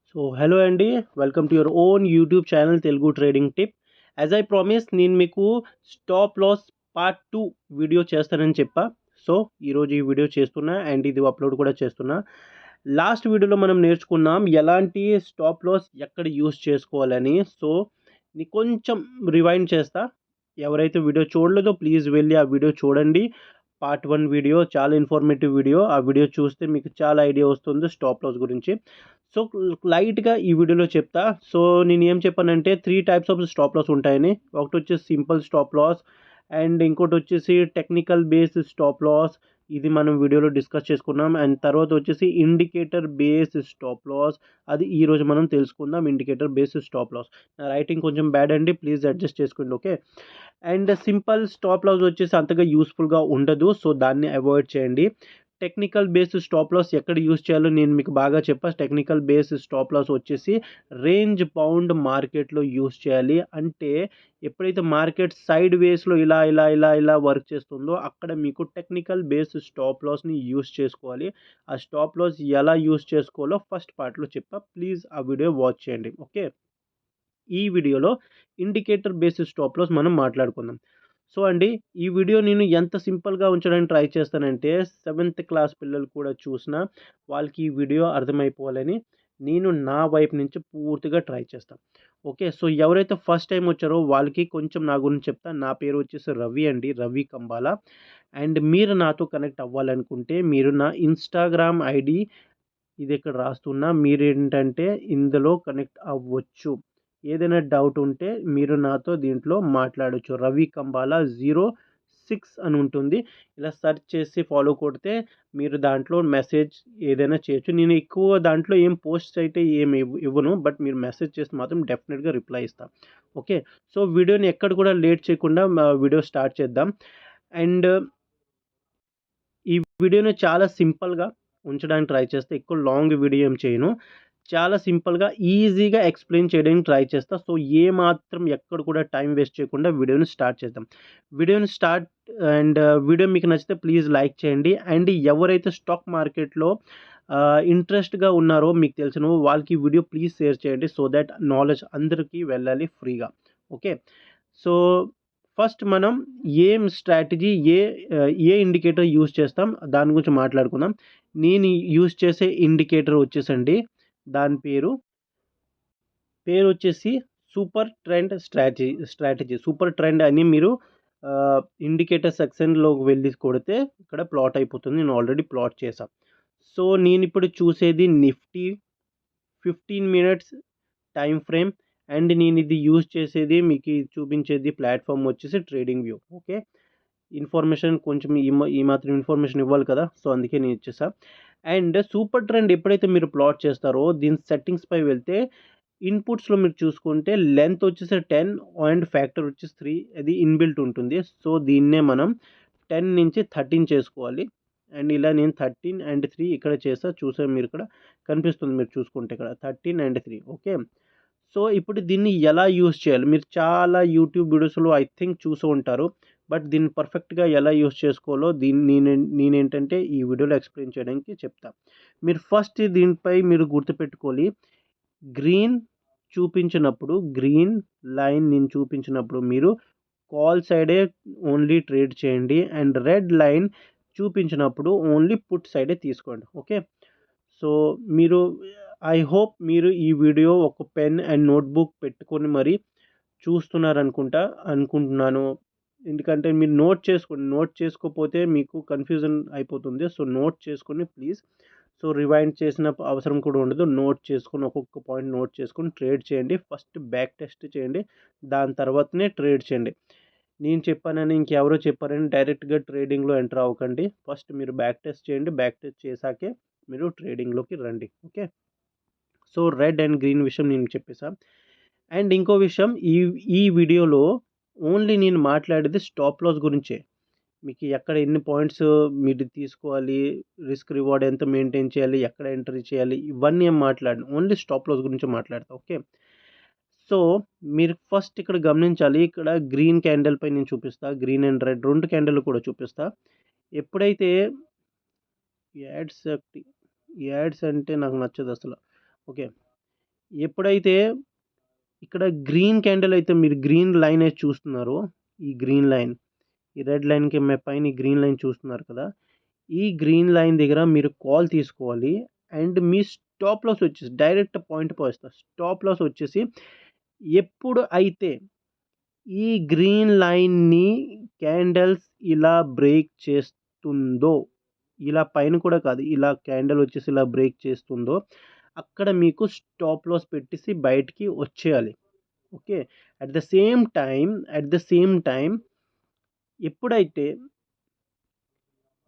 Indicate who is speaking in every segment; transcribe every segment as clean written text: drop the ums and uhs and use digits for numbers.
Speaker 1: So hello అండి. Welcome to your own YouTube channel Telugu trading tip. As I promise నేను మీకు stop loss part 2 video చేస్తానని చెప్పా. So ఈరోజు ఈ వీడియో చేస్తున్నా అండ్ ఇది అప్లోడ్ కూడా చేస్తున్నా. లాస్ట్ వీడియోలో మనం నేర్చుకున్నాం ఎలాంటి స్టాప్ లాస్ ఎక్కడ యూస్ చేసుకోవాలని. సో కొంచెం రివైండ్ చేస్తా. ఎవరైతే వీడియో చూడలేదో ప్లీజ్ వెళ్ళి ఆ వీడియో చూడండి. పార్ట్ 1 వీడియో చాలా ఇన్ఫర్మేటివ్ వీడియో. ఆ వీడియో చూస్తే మీకు చాలా ఐడియా వస్తుంది స్టాప్ లాస్ గురించి. సో లైట్‌గా ఈ వీడియోలో చెప్తా. సో నేనేం చెప్పానంటే 3 టైప్స్ ఆఫ్ స్టాప్ లాస్ ఉంటాయని. ఒకటొచ్చేసి సింపుల్ స్టాప్ లాస్ అండ్ ఇంకోటొచ్చేసి టెక్నికల్ బేస్డ్ స్టాప్ లాస్. ఇది మనం వీడియోలో డిస్కస్ చేసుకున్నాం. అండ్ తర్వాత వచ్చేసి ఇండికేటర్ బేస్డ్ స్టాప్ లాస్. అది ఈరోజు మనం తెలుసుకుందాం ఇండికేటర్ బేస్డ్ స్టాప్ లాస్. నా రైటింగ్ కొంచెం బ్యాడ్ అండి. ప్లీజ్ అడ్జస్ట్ చేసుకోండి. Okay. And simple stop loss వచ్చేసి అంతగా యూస్ఫుల్గా ఉండదు. సో దాన్ని అవాయిడ్ చేయండి. టెక్నికల్ బేస్డ్ స్టాప్ లాస్ ఎక్కడ యూస్ చేయాలో నేను మీకు బాగా చెప్పా. టెక్నికల్ బేస్డ్ స్టాప్ లాస్ వచ్చేసి రేంజ్ బౌండ్ మార్కెట్లో యూస్ చేయాలి. అంటే ఎప్పుడైతే మార్కెట్ సైడ్ వేస్లో ఇలా వర్క్ చేస్తుందో అక్కడ మీకు టెక్నికల్ బేస్డ్ స్టాప్ లాస్ని యూస్ చేసుకోవాలి. ఆ స్టాప్ లాస్ ఎలా యూస్ చేసుకోవాలో ఫస్ట్ పార్ట్లో చెప్పా. ప్లీజ్ ఆ వీడియో వాచ్ చేయండి. ఓకే. ఈ వీడియోలో ఇండికేటర్ బేస్డ్ స్టాప్ లాస్ మనం మాట్లాడుకుందాం. సో అండి, ఈ వీడియో నేను ఎంత సింపుల్గా ఉంచడానికి ట్రై చేస్తానంటే 7th క్లాస్ పిల్లలు కూడా చూసినా వాళ్ళకి ఈ వీడియో అర్థమైపోవాలని నేను నా వైపు నుంచి పూర్తిగా ట్రై చేస్తాను. ఓకే. సో ఎవరైతే ఫస్ట్ టైం వచ్చారో వాళ్ళకి కొంచెం నా గురించి చెప్తాను. నా పేరు వచ్చేసి రవి అండి, రవి కంబాల. అండ్ మీరు నాతో కనెక్ట్ అవ్వాలనుకుంటే మీరు నా ఇన్స్టాగ్రామ్ ఐడి ఇది ఇక్కడ రాస్తున్నా. మీరేంటంటే ఇందులో కనెక్ట్ అవ్వచ్చు. ఏదైనా డౌట్ ఉంటే మీరు నాతో దీంట్లో మాట్లాడొచ్చు. రవి కంబాల 06 అని ఉంటుంది. ఇలా సెర్చ్ చేసి ఫాలో కొడితే మీరు దాంట్లో మెసేజ్ ఏదైనా చేయొచ్చు. నేను ఎక్కువ దాంట్లో ఏం పోస్ట్ అయితే ఏమి ఇవ్వను. బట్ మీరు మెసేజ్ చేస్తే మాత్రం డెఫినెట్‌గా రిప్లై ఇస్తా. ఓకే. సో వీడియోని ఎక్కడ కూడా లేట్ చేయకుండా వీడియో స్టార్ట్ చేద్దాం. అండ్ ఈ వీడియోని చాలా సింపుల్‌గా ఉంచడానికి ట్రై చేస్తా. ఎక్కువ లాంగ్ వీడియో ఏం చేయను. చాలా సింపుల్‌గా, ఈజీగా ఎక్స్‌ప్లెయిన్ చేయడానికి ట్రై చేస్తా. సో ఏమాత్రం ఎక్కడ కూడా టైం వేస్ట్ చేయకుండా వీడియోని స్టార్ట్ చేద్దాం. వీడియోని స్టార్ట్ అండ్ వీడియో మీకు నచ్చితే ప్లీజ్ లైక్ చేయండి. అండ్ ఎవరైతే స్టాక్ మార్కెట్‌లో ఇంట్రెస్ట్‌గా ఉన్నారో మీకు తెలిసిన వాళ్ళకి ఈ వీడియో ప్లీజ్ షేర్ చేయండి. సో థాట్ నాలెడ్జ్ అందరికీ వెళ్ళాలి ఫ్రీగా. ఓకే. సో ఫస్ట్ మనం ఏం స్ట్రాటజీ ఏ ఇండికేటర్ యూజ్ చేస్తాం దాని గురించి మాట్లాడుకుందాం. నేను యూజ్ చేసే ఇండికేటర్ వచ్చేసండి దాని పేరొచ్చేసి super trend strategy. Super trend అని మీరు ఇండికేటర్ సెక్షన్‌లోకి వెళ్లి కొడితే ఇక్కడ ప్లాట్ అయిపోతుంది. నేను ఆల్రెడీ ప్లాట్ చేశా. సో నేనిప్పుడు చూసేది Nifty 15 minutes time frame. And నేను ఇది యూజ్ చేసేది మీకు చూపించేది ప్లాట్‌ఫామ్ వచ్చేసి ట్రేడింగ్ వ్యూ. ఓకే. ఇన్ఫర్మేషన్ కొంచెం ఈ మాత్రం ఇన్ఫర్మేషన్ ఇవ్వాలి కదా! సో అందుకే నేను ఇచ్చేసా. అండ్ సూపర్ ట్రెండ్ ఎప్పుడైతే మీరు ప్లాట్ చేస్తారో దీని సెట్టింగ్స్‌పై వెళ్తే ఇన్‌పుట్స్‌లో మీరు చూసుకుంటే లెంత్ వచ్చేసి 10 అండ్ ఫ్యాక్టర్ వచ్చేసి 3 అది ఇన్‌బిల్ట్ ఉంటుంది. సో దీన్నే మనం 10 నుంచి 13 చేసుకోవాలి. అండ్ ఇలా నేను 13 అండ్ 3 ఇక్కడ చేశా. చూసారు మీరు ఇక్కడ కనిపిస్తుంది మీరు చూసుకుంటే ఇక్కడ 13 అండ్ 3. ఓకే. సో ఇప్పుడు దీన్ని ఎలా యూజ్ చేయాలి? మీరు చాలా యూట్యూబ్ వీడియోస్‌లో ఐ థింక్ చూసి ఉంటారు. బట్ దీన్ని పర్ఫెక్ట్‌గా ఎలా యూజ్ చేసుకోవాలో దీన్ని నేనేంటంటే ఈ వీడియోలో ఎక్స్‌ప్లెయిన్ చేయడానికి చెప్తా. మీరు ఫస్ట్ దీనిపై మీరు గుర్తుపెట్టుకోవాలి. గ్రీన్ గ్రీన్ లైన్ నేను చూపించినప్పుడు మీరు కాల్ సైడే ఓన్లీ ట్రేడ్ చేయండి. అండ్ రెడ్ లైన్ చూపించినప్పుడు ఓన్లీ పుట్ సైడే తీసుకోండి. ఓకే. సో మీరు ఐ హోప్ మీరు ఈ వీడియో ఒక పెన్ అండ్ నోట్‌బుక్ పెట్టుకొని మరి అనుకుంటున్నాను. ఎందుకంటే మీరు నోట్ చేసుకోండి. నోట్ చేసుకోకపోతే మీకు కన్‌ఫ్యూజన్ అయిపోతుంది. సో నోట్ చేసుకొని ప్లీజ్. సో రివైండ్ చేసిన అవసరం కూడా ఉండదు. నోట్ చేసుకొని ఒక్కొక్క పాయింట్ నోట్ చేసుకొని ట్రేడ్ చేయండి. ఫస్ట్ బ్యాక్ టెస్ట్ చేయండి. దాని తర్వాతనే ట్రేడ్ చేయండి. నేను చెప్పానని ఇంకెవరో చెప్పారని డైరెక్ట్‌గా ట్రేడింగ్‌లో ఎంటర్ అవ్వకండి. ఫస్ట్ మీరు బ్యాక్ టెస్ట్ చేయండి. బ్యాక్ టెస్ట్ చేశాకే మీరు ట్రేడింగ్‌లోకి రండి. Okay. So red and green విషయం నేను చెప్పేసా. అండ్ ఇంకో విషయం ఈ వీడియోలో ఓన్లీ నేను మాట్లాడేది స్టాప్ లాస్ గురించే. మీకు ఎక్కడ ఎన్ని పాయింట్స్ మీరు తీసుకోవాలి, రిస్క్ రివార్డ్ ఎంత మెయింటైన్ చేయాలి, ఎక్కడ ఎంట్రీ చేయాలి ఇవన్నీ ఏం మాట్లాడను. ఓన్లీ స్టాప్ లాస్ గురించి మాట్లాడతా. ఓకే. సో మీరు ఫస్ట్ ఇక్కడ గమనించాలి. ఇక్కడ గ్రీన్ క్యాండిల్ పై నేను చూపిస్తా. గ్రీన్ అండ్ రెడ్ 2 క్యాండిల్‌లు కూడా చూపిస్తా. ఎప్పుడైతే యాడ్స్ యాడ్స్ అంటే నాకు నచ్చదసల. ఓకే. ఎప్పుడైతే ఇక్కడ గ్రీన్ క్యాండిల్ అయితే మీరు గ్రీన్ లైన్ అయితే చూస్తున్నారో, ఈ గ్రీన్ లైన్, ఈ రెడ్ లైన్‌కి పైన ఈ గ్రీన్ లైన్ చూస్తున్నారు కదా! ఈ గ్రీన్ లైన్ దగ్గర మీరు కాల్ తీసుకోవాలి. అండ్ మీ స్టాప్ లాస్ వచ్చేసి డైరెక్ట్ పాయింట్ పోస్తా. స్టాప్ లాస్ వచ్చేసి ఎప్పుడు అయితే ఈ గ్రీన్ లైన్‌ని క్యాండిల్స్ ఇలా బ్రేక్ చేస్తుందో, ఇలా పైన కూడా కాదు, ఇలా క్యాండిల్ వచ్చేసి ఇలా బ్రేక్ చేస్తుందో, అక్కడ మీకు స్టాప్ లాస్ పెట్టేసి బయటికి వచ్చేయాలి. Okay. At the same time ఎప్పుడైతే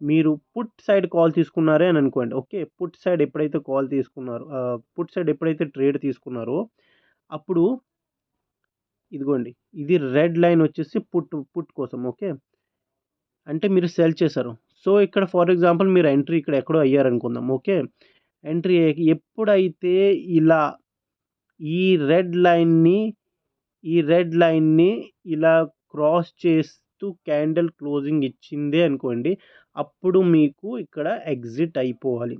Speaker 1: మీరు పుట్ సైడ్ కాల్ తీసుకున్నారే అని అనుకోండి. ఓకే. పుట్ సైడ్ ఎప్పుడైతే ట్రేడ్ తీసుకున్నారో, అప్పుడు ఇదిగోండి, ఇది రెడ్ లైన్ వచ్చేసి పుట్ కోసం. ఓకే. అంటే మీరు సెల్ చేశారు. సో, ఇక్కడ ఫర్ ఎగ్జాంపుల్ మీరు ఎంట్రీ ఇక్కడ ఎక్కడో అయ్యారనుకుందాం. ఓకే. ఎంట్రీ ఎప్పుడైతే ఇలా ఈ రెడ్ లైన్‌ని ఈ రెడ్ లైన్‌ని ఇలా క్రాస్ చేస్తూ క్యాండిల్ క్లోజింగ్ ఇచ్చిందే అనుకోండి, అప్పుడు మీకు ఇక్కడ ఎగ్జిట్ అయిపోవాలి.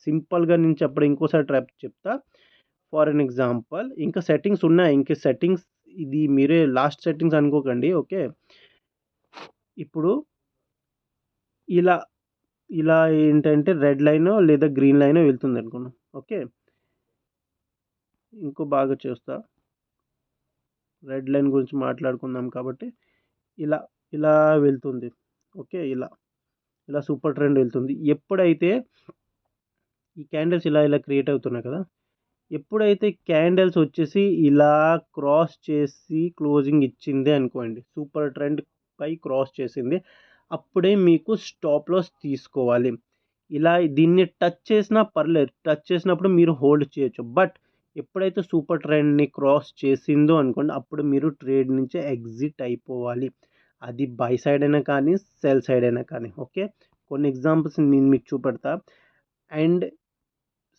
Speaker 1: సింపుల్‌గా నేను చెప్పడం ఇంకోసారి చెప్తా. ఫర్ ఎన్ ఎగ్జాంపుల్ ఇంకా సెట్టింగ్స్ ఉన్నాయి. ఇంక సెట్టింగ్స్ ఇది మీరే లాస్ట్ సెట్టింగ్స్ అనుకోకండి. ఓకే. ఇప్పుడు ఇలా, ఇలా ఏంటంటే రెడ్ లైనో లేదా గ్రీన్ లైనో వెళ్తుందనుకుందాం. ఓకే. ఇంకో బాగా చేస్తా. రెడ్ లైన్ గురించి మాట్లాడుకుందాం కాబట్టి ఇలా, ఇలా వెళ్తుంది. ఓకే. ఇలా సూపర్ ట్రెండ్ వెళ్తుంది. ఎప్పుడైతే ఈ క్యాండిల్స్ ఇలా క్రియేట్ అవుతున్నాయి కదా! ఎప్పుడైతే క్యాండిల్స్ వచ్చేసి ఇలా క్రాస్ చేసి క్లోజింగ్ ఇచ్చిందే అనుకోండి, సూపర్ ట్రెండ్ పై క్రాస్ చేసింది, అప్పుడే మీకు స్టాప్ లాస్ తీసుకోవాలి. ఇలా దీన్ని టచ్ చేసినా పర్లేదు. టచ్ చేసినప్పుడు మీరు హోల్డ్ చేయొచ్చు. బట్ ఎప్పుడైతే సూపర్ ట్రెండ్‌ని క్రాస్ చేసిందో అనుకోండి, అప్పుడు మీరు ట్రేడ్ నుంచి ఎగ్జిట్ అయిపోవాలి. అది బై సైడ్ అయినా కానీ, సెల్ సైడ్ అయినా కానీ. ఓకే. కొన్ని ఎగ్జాంపుల్స్ నేను మీకు చూపెడతా. అండ్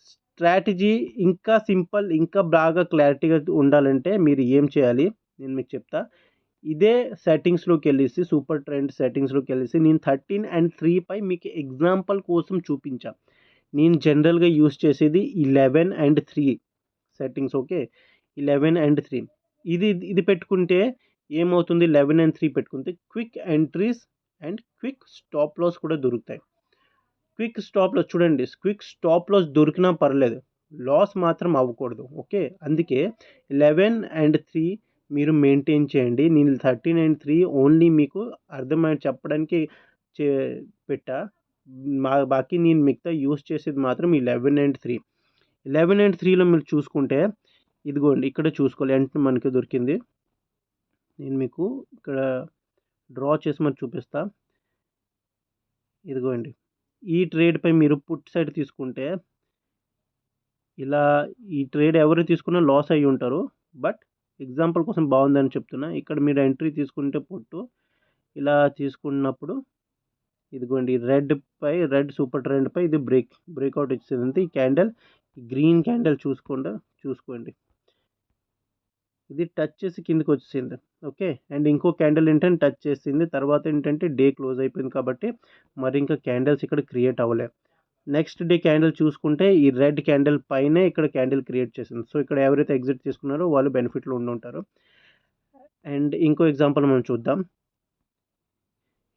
Speaker 1: స్ట్రాటజీ ఇంకా సింపుల్, ఇంకా బాగా క్లారిటీగా ఉండాలంటే మీరు ఏం చేయాలి నేను మీకు చెప్తా. ఇదే సెట్టింగ్స్‌లోకెళ్ళేసి సూపర్ ట్రెండ్ సెట్టింగ్స్‌లోకెళ్ళేసి నేను 13 అండ్ 3 పై మీకు ఎగ్జాంపుల్ కోసం చూపించా. నేను జనరల్‌గా యూజ్ చేసేది 11 అండ్ 3 సెట్టింగ్స్. ఓకే. 11 అండ్ 3 ఇది పెట్టుకుంటే ఏమవుతుంది, 11 అండ్ 3 పెట్టుకుంటే quick entries and quick stop loss కూడా దొరుకుతాయి. క్విక్ స్టాప్ లాస్ దొరికినా పర్లేదు. లాస్ మాత్రం అవ్వకూడదు. ఓకే. అందుకే 11 అండ్ 3 మీరు మెయింటైన్ చేయండి. నేను 13 అండ్ 3 ఓన్లీ మీకు అర్థమయ్యేది చెప్పడానికి చే పెట్టా. బాకీ నేను మిగతా యూజ్ చేసేది మాత్రం 11 అండ్ 3. 11 అండ్ 3లో మీరు చూసుకుంటే ఇదిగోండి ఇక్కడ చూసుకోవాలి. వెంటనే మనకి దొరికింది. నేను మీకు ఇక్కడ డ్రా చేసి మరి చూపిస్తా. ఇదిగోండి. ఈ ట్రేడ్‌పై మీరు పుట్ సైడ్ తీసుకుంటే ఇలా ఈ ట్రేడ్ ఎవరు తీసుకున్నా లాస్ అయ్యి ఉంటారు. బట్ ఎగ్జాంపుల్ కోసం బాగుందని చెప్తున్నా. ఇక్కడ మీరు ఎంట్రీ తీసుకుంటే పుట్టు ఇలా తీసుకున్నప్పుడు ఇదిగోండి రెడ్ సూపర్ ట్రెండ్‌పై ఇది బ్రేక్‌ఔట్ ఇచ్చేసింది. ఈ క్యాండిల్ గ్రీన్ క్యాండిల్ చూసుకోండి. ఇది టచ్ చేసి కిందకి వచ్చేసింది. ఓకే. అండ్ ఇంకో క్యాండిల్ ఏంటంటే టచ్ చేసింది. తర్వాత ఏంటంటే డే క్లోజ్ అయిపోయింది కాబట్టి మరి ఇంకా క్యాండిల్స్ ఇక్కడ క్రియేట్ అవ్వలే. నెక్స్ట్ డే క్యాండిల్ చూసుకుంటే ఈ రెడ్ క్యాండిల్ పైనే ఇక్కడ క్యాండిల్ క్రియేట్ చేసింది. సో, ఇక్కడ ఎవరైతే ఎగ్జిట్ తీసుకున్నారో వాళ్ళు బెనిఫిట్‌లో ఉండుంటారు. అండ్ ఇంకో ఎగ్జాంపుల్ మనం చూద్దాం.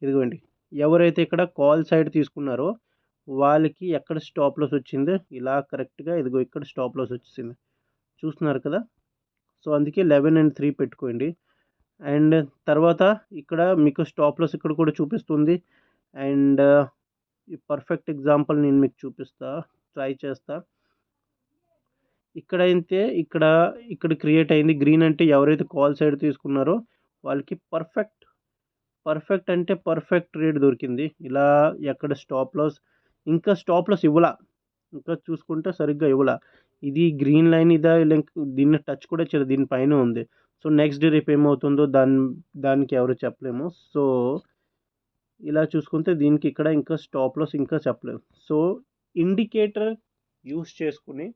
Speaker 1: ఇదిగోండి. ఎవరైతే ఇక్కడ కాల్ సైడ్ తీసుకున్నారో వాళ్ళకి ఎక్కడ స్టాప్ లాస్ వచ్చిందో ఇలా కరెక్ట్‌గా ఇదిగో ఇక్కడ స్టాప్ లాస్ వచ్చేసింది. చూస్తున్నారు కదా! సో, అందుకే 11 అండ్ 3 పెట్టుకోండి. అండ్ తర్వాత ఇక్కడ మీకు స్టాప్ లాస్ ఇక్కడ కూడా చూపిస్తుంది. అండ్ ఈ పర్ఫెక్ట్ ఎగ్జాంపుల్ నేను మీకు చూపిస్తా. ట్రై చేస్తా. ఇక్కడ క్రియేట్ అయింది. గ్రీన్ అంటే ఎవరైతే కాల్ సైడ్ తీసుకున్నారో వాళ్ళకి పర్ఫెక్ట్ అంటే పర్ఫెక్ట్ ట్రేడ్ దొరికింది. ఇలా ఎక్కడ ఇంకా స్టాప్ లాస్ ఇవ్వలా. ఇంకా చూసుకుంటే సరిగ్గా ఇవ్వలా. ఇది గ్రీన్ లైన్ దీన్ని టచ్ కూడా చేయలేదు. దీని పైనే ఉంది. సో, నెక్స్ట్ డే రేపు ఏమవుతుందో దానికి ఎవరు చెప్పలేము. సో, ఇలా చూసుకుంటే దీనికి ఇక్కడ ఇంకా స్టాప్ లాస్ ఇంకా చెప్పలేము. సో, ఇండికేటర్ యూజ్ చేసుకుని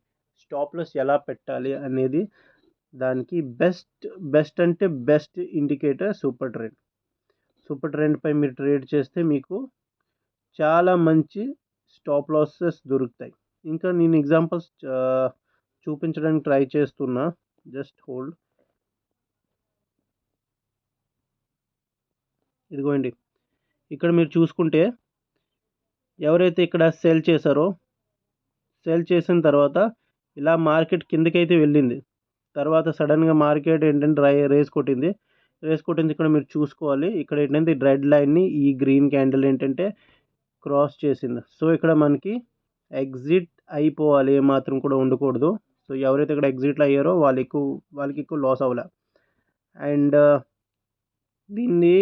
Speaker 1: స్టాప్ లాస్ ఎలా పెట్టాలి అనేది దానికి బెస్ట్ ఇండికేటర్ సూపర్ ట్రెండ్‌పై మీరు ట్రేడ్ చేస్తే మీకు చాలా మంచి స్టాప్ లాసెస్ దొరుకుతాయి. ఇంకా నేను ఎగ్జాంపుల్స్ చూపించడానికి ట్రై చేస్తున్నా. Just hold. ఇదిగోండి, ఇక్కడ మీరు చూసుకుంటే ఎవరైతే ఇక్కడ సెల్ చేశారో, సెల్ చేసిన తర్వాత ఇలా మార్కెట్ కిందకైతే వెళ్ళింది. తర్వాత సడన్గా మార్కెట్ ఏంటంటే రేస్ కొట్టింది. ఇక్కడ మీరు చూసుకోవాలి. ఇక్కడ ఏంటంటే రెడ్ లైన్ని ఈ గ్రీన్ క్యాండిల్ ఏంటంటే క్రాస్ చేసింది. సో ఇక్కడ మనకి ఎగ్జిట్ అయిపోవాలి, ఏమాత్రం కూడా ఉండకూడదు. సో ఎవరైతే ఇక్కడ ఎగ్జిట్లు అయ్యారో వాళ్ళకి ఎక్కువ లాస్ అవ్వలే. అండ్ దీన్ని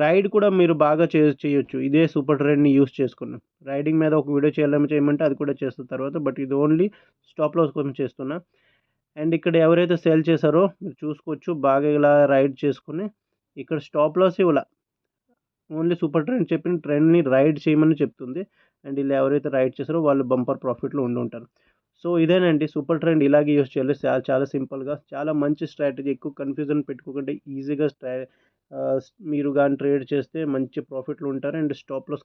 Speaker 1: రైడ్ కూడా మీరు బాగా చేయొచ్చు. ఇదే సూపర్ ట్రెండ్ని యూస్ చేసుకున్నాం. రైడింగ్ మీద ఒక వీడియో చేయమంటే అది కూడా చేస్తున్న తర్వాత, బట్ ఇది ఓన్లీ స్టాప్ లాస్ కోసం చేస్తున్నా. అండ్ ఇక్కడ ఎవరైతే సేల్ చేశారో మీరు చూసుకోవచ్చు, బాగా ఇలా రైడ్ చేసుకుని ఇక్కడ స్టాప్ లాస్ ఇవ్వాల. ఓన్లీ సూపర్ ట్రెండ్ చెప్పిన ట్రెండ్ని రైడ్ చేయమని చెప్తుంది. అండ్ ఇలా ఎవరైతే రైడ్ చేశారో వాళ్ళు బంపర్ ప్రాఫిట్లో ఉంటారు. సో ఇదేనండి సూపర్ ట్రెండ్, ఇలాగే యూస్ చేయాలి. చాలా సింపుల్గా, చాలా మంచి స్ట్రాటజీ. ఎక్కువ కన్ఫ్యూజన్ పెట్టుకోకుండా ఈజీగా మీరు కానీ ట్రేడ్ చేస్తే మంచి ప్రాఫిట్లు ఉంటారు. అండ్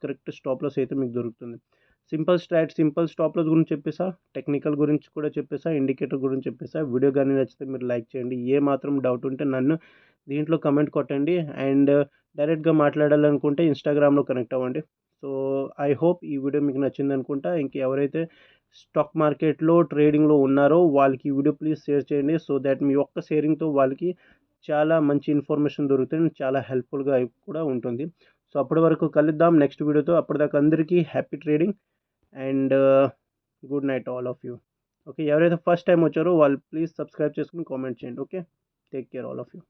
Speaker 1: కరెక్ట్ స్టాప్ లాస్ అయితే మీకు దొరుకుతుంది. సింపుల్ స్టాప్ లాస్ గురించి చెప్పేసా, టెక్నికల్ గురించి కూడా చెప్పేసా, ఇండికేటర్ గురించి చెప్పేసా. వీడియో కానీ నచ్చితే మీరు లైక్ చేయండి. ఏ మాత్రం డౌట్ ఉంటే నన్ను దీంట్లో కమెంట్ కొట్టండి. అండ్ డైరెక్ట్గా మాట్లాడాలనుకుంటే ఇన్స్టాగ్రామ్లో కనెక్ట్ అవ్వండి. సో ఐ హోప్ ఈ వీడియో మీకు నచ్చింది అనుకుంటా. ఎవరైతే స్టాక్ మార్కెట్లో ట్రేడింగ్లో ఉన్నారో వాళ్ళకి ఈ వీడియో ప్లీజ్ షేర్ చేయండి. సో దాట్ మీ ఒక్క షేరింగ్తో వాళ్ళకి చాలా మంచి ఇన్ఫర్మేషన్ దొరుకుతుంది, చాలా హెల్ప్ఫుల్గా కూడా ఉంటుంది. సో అప్పటి వరకు కలుద్దాం నెక్స్ట్ వీడియోతో. అప్పటిదాకా అందరికీ happy trading and good night all of you. Okay, ఎవరైతే ఫస్ట్ టైం వచ్చారో వాళ్ళు ప్లీజ్ సబ్స్క్రైబ్ చేసుకుని కామెంట్ చేయండి. Okay, take care all of you.